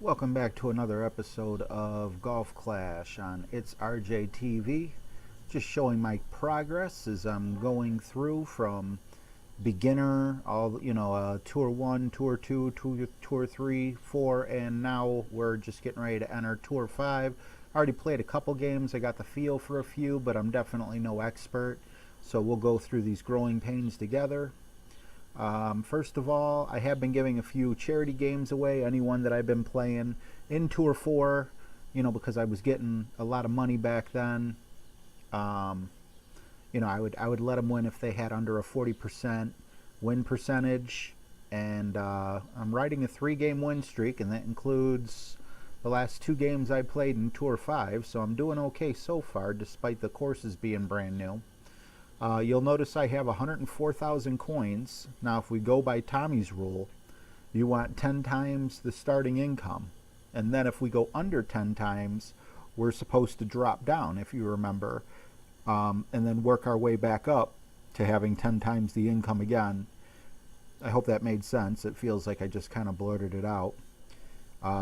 Welcome back to another episode of Golf Clash on ItsRJTV. Just showing my progress as I'm going through from beginner, Tour 1, Tour 2, Tour 3, 4, and now we're just getting ready to enter Tour 5. I already played a couple games, I got the feel for a few, but I'm definitely no expert. So we'll go through these growing pains together. First of all, I have been giving a few charity games away, anyone that I've been playing in Tour 4, because I was getting a lot of money back then. I would let them win if they had under a 40% win percentage. And I'm riding a 3-game win streak, and that includes the last 2 games I played in Tour 5, so I'm doing okay so far, despite the courses being brand new. You'll notice I have 104,000 coins. Now, if we go by Tommy's rule, you want 10 times the starting income. And then if we go under 10 times, we're supposed to drop down, if you remember, and then work our way back up to having 10 times the income again. I hope that made sense. It feels like I just kind of blurted it out.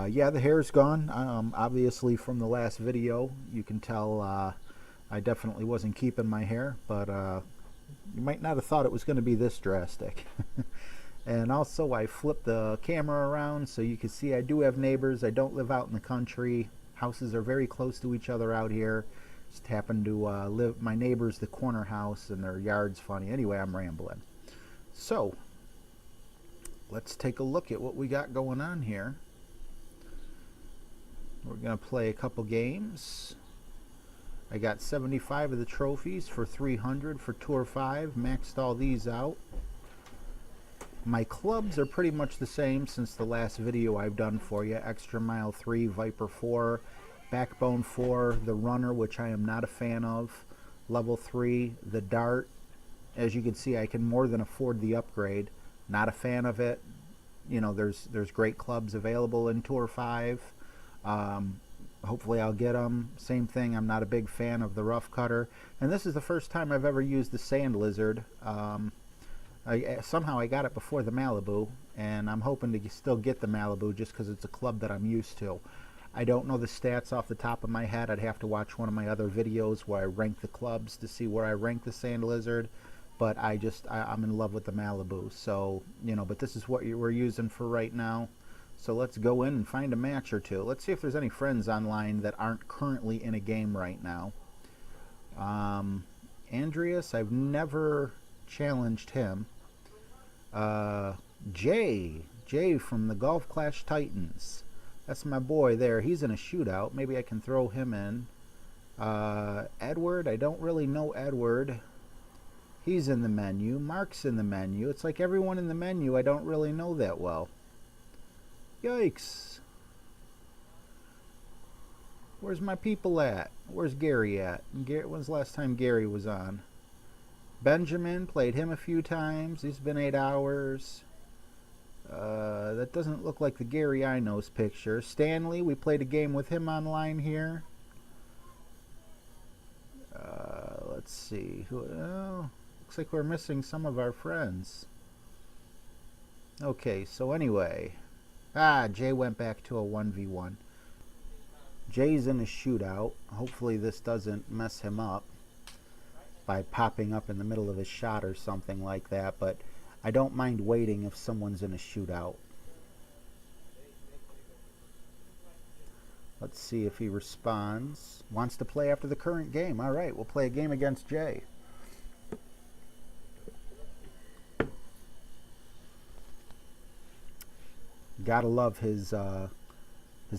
Yeah, the hair's gone. Obviously, from the last video, you can tell I definitely wasn't keeping my hair, but you might not have thought it was going to be this drastic. And also I flipped the camera around so you can see I do have neighbors. I don't live out in the country. Houses are very close to each other out here. Just happen to live, my neighbor's the corner house and their yard's funny. Anyway, I'm rambling. So, let's take a look at what we got going on here. We're going to play a couple games. I got 75 of the trophies for 300 for Tour 5. Maxed all these out. My clubs are pretty much the same since the last video I've done for you. Extra Mile 3, Viper 4, Backbone 4, the Runner, which I am not a fan of. Level 3, the Dart. As you can see, I can more than afford the upgrade. Not a fan of it. There's great clubs available in Tour 5. Hopefully I'll get them. Same thing, I'm not a big fan of the Rough Cutter. And this is the first time I've ever used the Sand Lizard. Somehow I got it before the Malibu, and I'm hoping to still get the Malibu just because it's a club that I'm used to. I don't know the stats off the top of my head. I'd have to watch one of my other videos where I rank the clubs to see where I rank the Sand Lizard. But I'm in love with the Malibu. So, but this is what we're using for right now. So let's go in and find a match or two. Let's see if there's any friends online that aren't currently in a game right now. Andreas, I've never challenged him. Jay from the Golf Clash Titans. That's my boy there. He's in a shootout. Maybe I can throw him in. Edward, I don't really know Edward. He's in the menu. Mark's in the menu. It's like everyone in the menu I don't really know that well. Yikes. Where's my people at? Where's Gary at? When's the last time Gary was on? Benjamin, played him a few times. He's been 8 hours. That doesn't look like the Gary I know's picture. Stanley, we played a game with him online here. Let's see. Looks like we're missing some of our friends. Okay, so anyway. Jay went back to a 1v1. Jay's in a shootout. Hopefully this doesn't mess him up by popping up in the middle of his shot or something like that, but I don't mind waiting if someone's in a shootout. Let's see if he responds. Wants to play after the current game. All right, we'll play a game against Jay. Gotta love his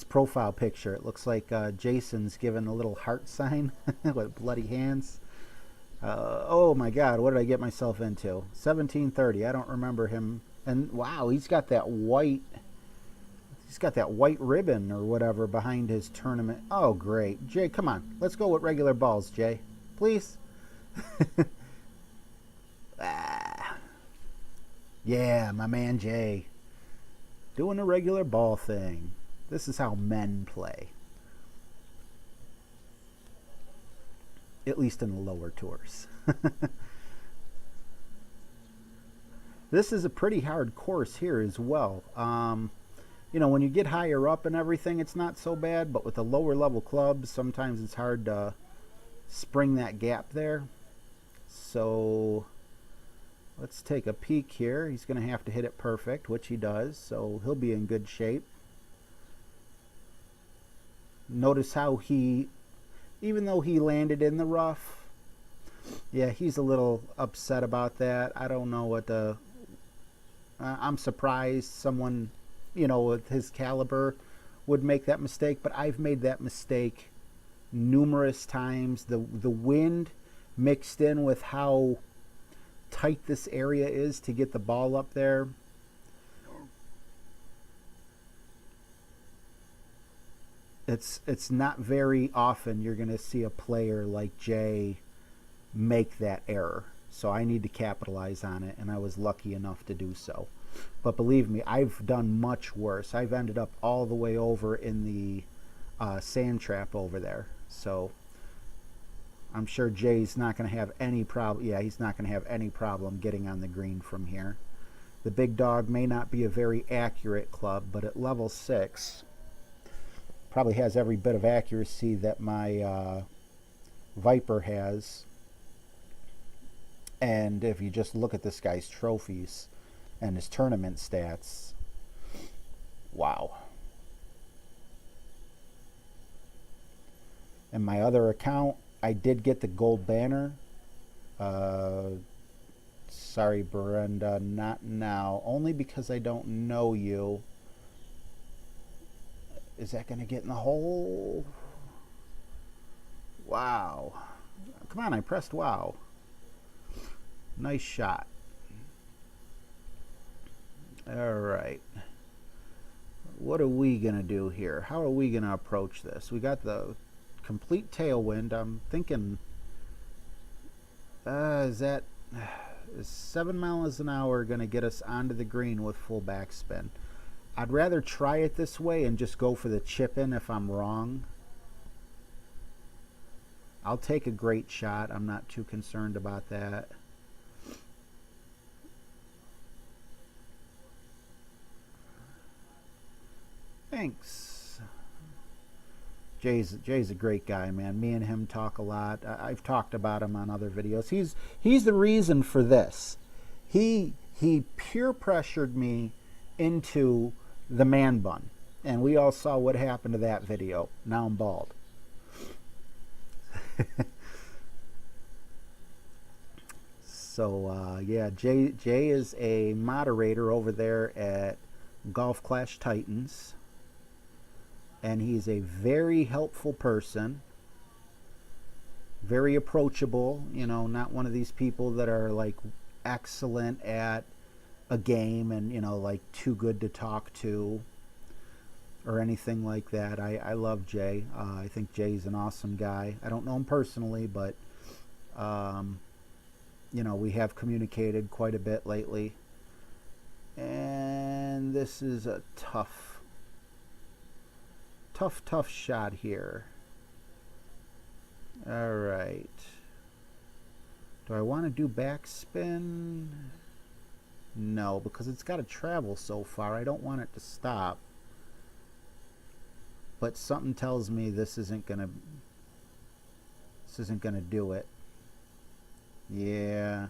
profile picture. It looks like Jason's given a little heart sign with bloody hands. Oh my God, what did I get myself into? 1730. I don't remember him. And wow, he's got that white ribbon or whatever behind his tournament. Oh great. Jay, come on. Let's go with regular balls, Jay. Please. Yeah, my man Jay. Doing a regular ball thing. This is how men play. At least in the lower tours. This is a pretty hard course here as well. you know, when you get higher up and everything, it's not so bad, but with the lower level clubs, sometimes it's hard to spring that gap there. So let's take a peek here. He's going to have to hit it perfect, which he does, so he'll be in good shape. Notice how he, even though he landed in the rough, yeah, he's a little upset about that. I don't know what the... I'm surprised someone, you know, with his caliber would make that mistake, but I've made that mistake numerous times. The wind mixed in with how tight this area is to get the ball up there. It's not very often you're going to see a player like Jay make that error. So I need to capitalize on it, and I was lucky enough to do so. But believe me, I've done much worse. I've ended up all the way over in the sand trap over there. So I'm sure Jay's not going to have any problem. Yeah, he's not going to have any problem getting on the green from here. The big dog may not be a very accurate club, but at level 6, probably has every bit of accuracy that my Viper has. And if you just look at this guy's trophies and his tournament stats, wow. And my other account, I did get the gold banner. Sorry, Brenda, not now. Only because I don't know you. Is that going to get in the hole? Wow. Come on, I pressed wow. Nice shot. All right. What are we going to do here? How are we going to approach this? We got the complete tailwind. I'm thinking, is 7 miles an hour going to get us onto the green with full backspin? I'd rather try it this way and just go for the chip in if I'm wrong. I'll take a great shot. I'm not too concerned about that. Thanks. Jay's a great guy, man. Me and him talk a lot. I've talked about him on other videos. He's the reason for this. He peer pressured me into the man bun, and we all saw what happened to that video. Now I'm bald. So yeah, Jay is a moderator over there at Golf Clash Titans, and he's a very helpful person, very approachable, you know, not one of these people that are like excellent at a game and, you know, like too good to talk to or anything like that. I love Jay. I think Jay's an awesome guy. I don't know him personally, but you know, we have communicated quite a bit lately. And this is a tough shot here. All right. Do I want to do backspin? No, because it's got to travel so far. I don't want it to stop. But something tells me this isn't gonna do it. Yeah.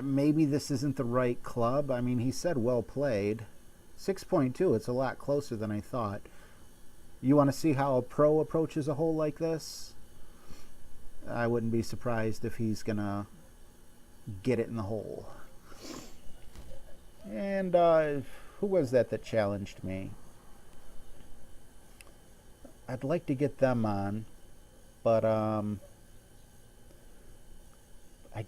Maybe this isn't the right club. I mean, he said well played. 6.2, it's a lot closer than I thought. You want to see how a pro approaches a hole like this? I wouldn't be surprised if he's going to get it in the hole. And who was that challenged me? I'd like to get them on, but I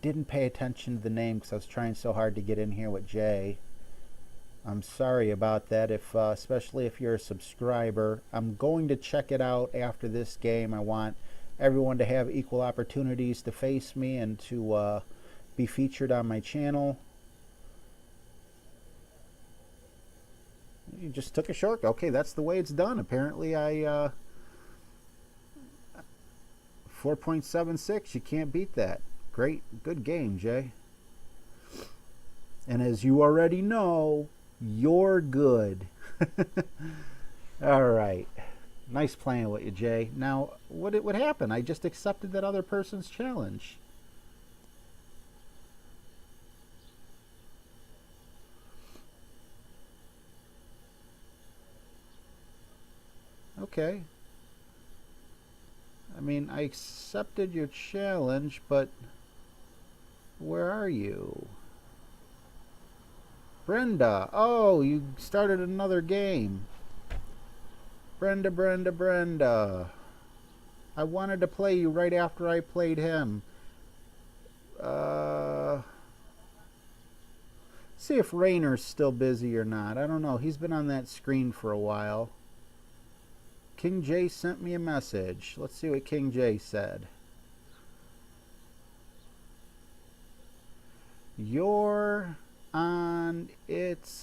didn't pay attention to the name because I was trying so hard to get in here with Jay. I'm sorry about that, especially if you're a subscriber. I'm going to check it out after this game. I want everyone to have equal opportunities to face me and to be featured on my channel. You just took a shortcut. Okay, that's the way it's done. Apparently, I 4.76. You can't beat that. Great, good game, Jay. And as you already know, You're good. All right. Nice playing with you, Jay. Now, what happened? I just accepted that other person's challenge. Okay. I mean, I accepted your challenge, but where are you? Brenda. Oh, you started another game. Brenda. I wanted to play you right after I played him. Uh, see if Rayner's still busy or not. I don't know. He's been on that screen for a while. King J sent me a message. Let's see what King J said. You're on ItsRJTV.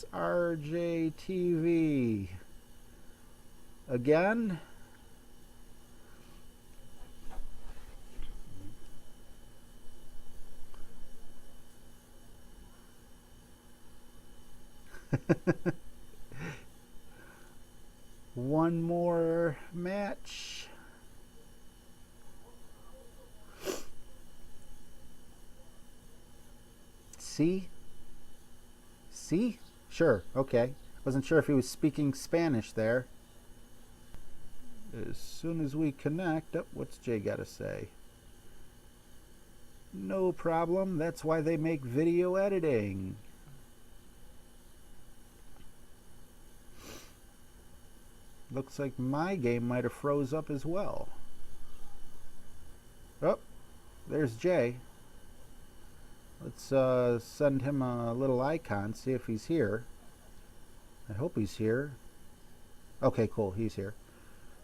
Again? One more match. See? See? Sure, okay. Wasn't sure if he was speaking Spanish there. As soon as we connect, oh, what's Jay got to say? No problem. That's why they make video editing. Looks like my game might have froze up as well. Oh, there's Jay. Let's send him a little icon, see if he's here. I hope he's here. Okay, cool, he's here.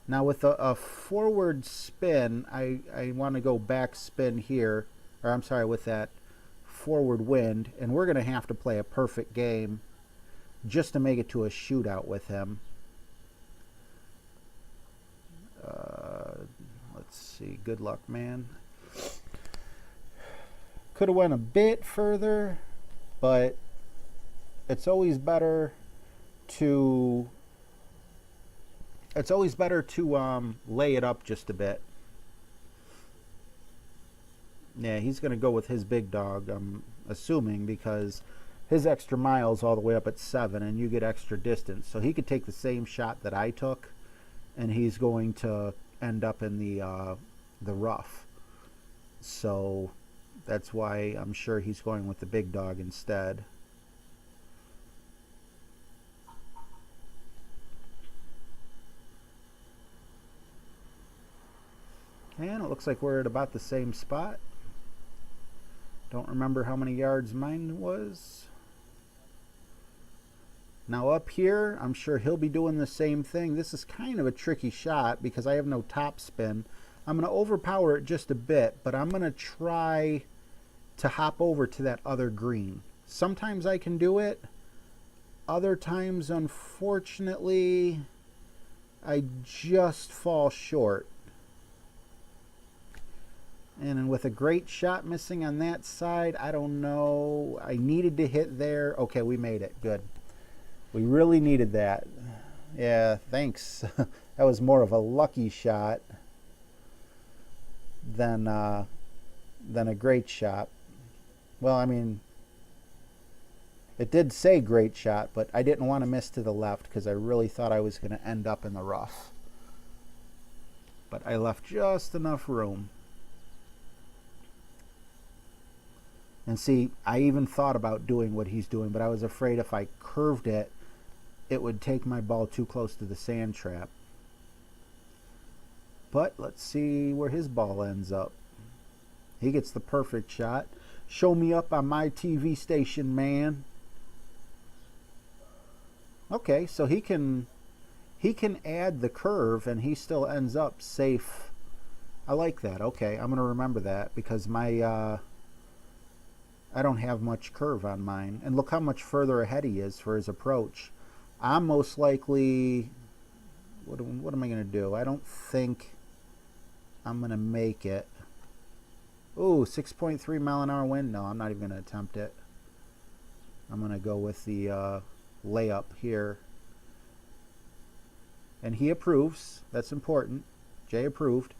Now with a forward spin, I want to go back spin here, or I'm sorry, with that forward wind, and we're going to have to play a perfect game just to make it to a shootout with him. Let's see, good luck, man. Could have went a bit further, but it's always better to lay it up just a bit. Yeah, he's going to go with his big dog, I'm assuming, because his extra mile's all the way up at 7, and you get extra distance. So he could take the same shot that I took, and he's going to end up in the rough. So that's why I'm sure he's going with the big dog instead. And it looks like we're at about the same spot. Don't remember how many yards mine was. Now up here, I'm sure he'll be doing the same thing. This is kind of a tricky shot because I have no top spin. I'm going to overpower it just a bit, but I'm going to try to hop over to that other green. Sometimes I can do it. Other times, unfortunately, I just fall short. And with a great shot missing on that side, I don't know. I needed to hit there. Okay, we made it. Good. We really needed that. Yeah, thanks. That was more of a lucky shot than a great shot. Well, I mean, it did say great shot, but I didn't want to miss to the left because I really thought I was going to end up in the rough. But I left just enough room. And see, I even thought about doing what he's doing, but I was afraid if I curved it, it would take my ball too close to the sand trap. But let's see where his ball ends up. He gets the perfect shot. Show me up on my TV station, man. Okay, so he can add the curve and he still ends up safe. I like that. Okay, I'm going to remember that because my I don't have much curve on mine. And look how much further ahead he is for his approach. I'm most likely... What am I going to do? I don't think I'm going to make it. Ooh, 6.3 mile an hour wind. No, I'm not even going to attempt it. I'm going to go with the layup here. And he approves. That's important. Jay approved.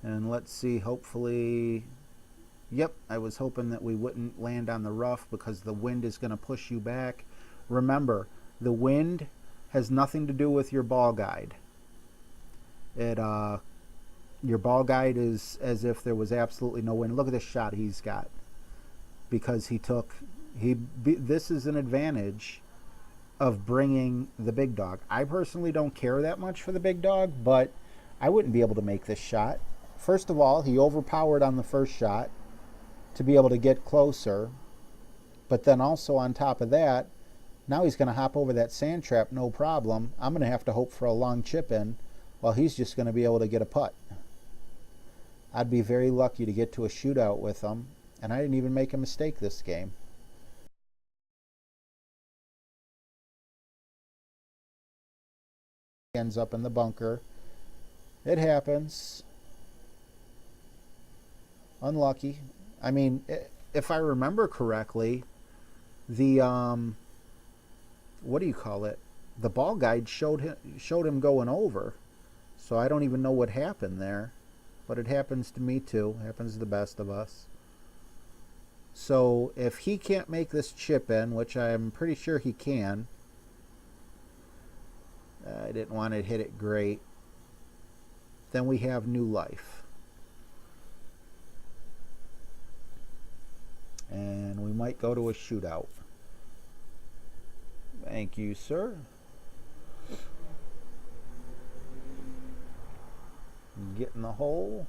And let's see, hopefully... Yep, I was hoping that we wouldn't land on the rough because the wind is going to push you back. Remember, the wind has nothing to do with your ball guide. Your ball guide is as if there was absolutely no wind. Look at the shot he's got. Because this is an advantage of bringing the big dog. I personally don't care that much for the big dog, but I wouldn't be able to make this shot. First of all, he overpowered on the first shot to be able to get closer. But then also on top of that, now he's going to hop over that sand trap, no problem. I'm going to have to hope for a long chip in while he's just going to be able to get a putt. I'd be very lucky to get to a shootout with him, and I didn't even make a mistake this game. Ends up in the bunker. It happens. Unlucky. I mean, if I remember correctly, the what do you call it? The ball guide showed him going over. So I don't even know what happened there, but it happens to me too. It happens to the best of us. So if he can't make this chip in, which I'm pretty sure he can, I didn't want to hit it great, then we have new life. And we might go to a shootout. Thank you, sir. Get in the hole.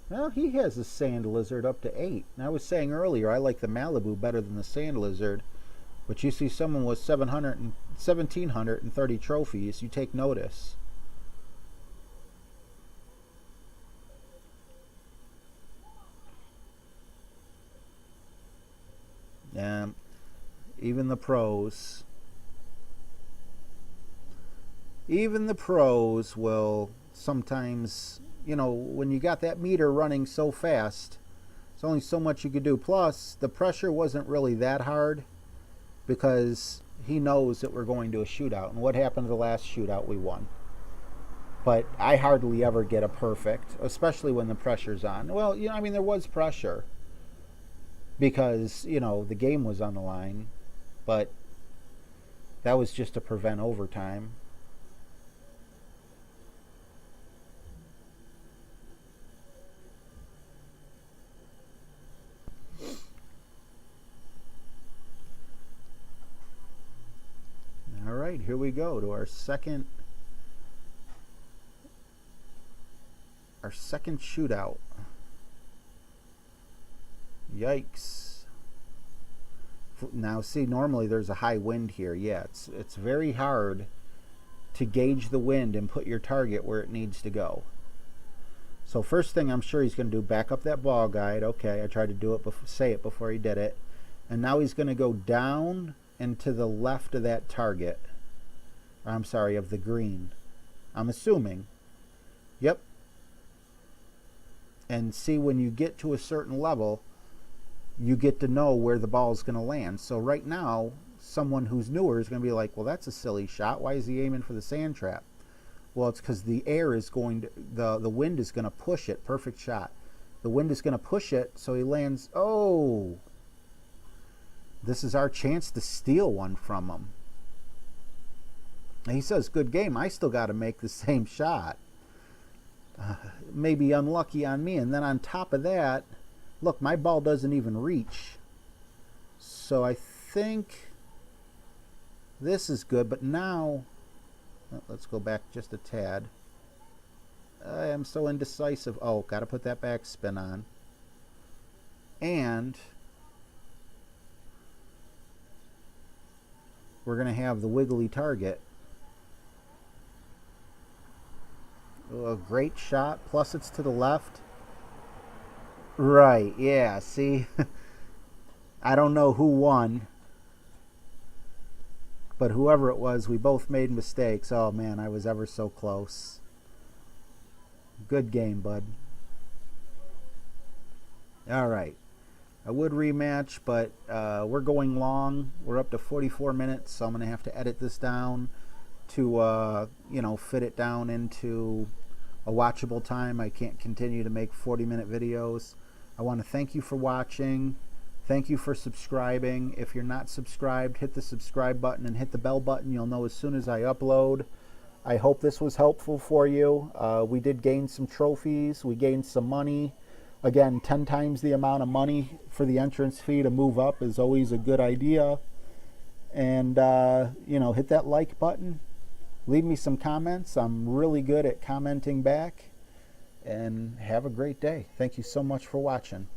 Well, he has a sand lizard up to 8. And I was saying earlier, I like the Malibu better than the sand lizard. But you see someone with 1,730 trophies, you take notice. And even the pros will sometimes, you know, when you got that meter running so fast, there's only so much you could do. Plus, the pressure wasn't really that hard because he knows that we're going to a shootout. And what happened to the last shootout? We won. But I hardly ever get a perfect, especially when the pressure's on. Well, you know, I mean, there was pressure because, you know, the game was on the line, but that was just to prevent overtime. All right, here we go to our second shootout. Yikes. Now see, normally there's a high wind here. Yeah, it's very hard to gauge the wind and put your target where it needs to go. So first thing I'm sure he's going to do, back up that ball guide. Okay, I tried to do it say it before he did it. And now he's going to go down and to the left of that target. I'm sorry, of the green. I'm assuming. Yep. And see, when you get to a certain level, you get to know where the ball is going to land. So right now, someone who's newer is going to be like, well, that's a silly shot. Why is he aiming for the sand trap? Well, it's because the air is going to, the wind is going to push it. Perfect shot. The wind is going to push it, so he lands. Oh, this is our chance to steal one from him. And he says, good game. I still got to make the same shot. Maybe unlucky on me. And then on top of that, look, my ball doesn't even reach. So I think this is good. But now, let's go back just a tad. I am so indecisive. Oh, got to put that back spin on. And we're going to have the wiggly target. A great shot. Plus it's to the left. Right, yeah, see? I don't know who won. But whoever it was, we both made mistakes. Oh, man, I was ever so close. Good game, bud. All right. I would rematch, but we're going long. We're up to 44 minutes, so I'm going to have to edit this down to, fit it down into a watchable time. I can't continue to make 40-minute videos. I want to thank you for watching. Thank you for subscribing. If you're not subscribed, hit the subscribe button and hit the bell button. You'll know as soon as I upload. I hope this was helpful for you. We did gain some trophies. We gained some money. Again, 10 times the amount of money for the entrance fee to move up is always a good idea. And, hit that like button. Leave me some comments. I'm really good at commenting back. And have a great day. Thank you so much for watching.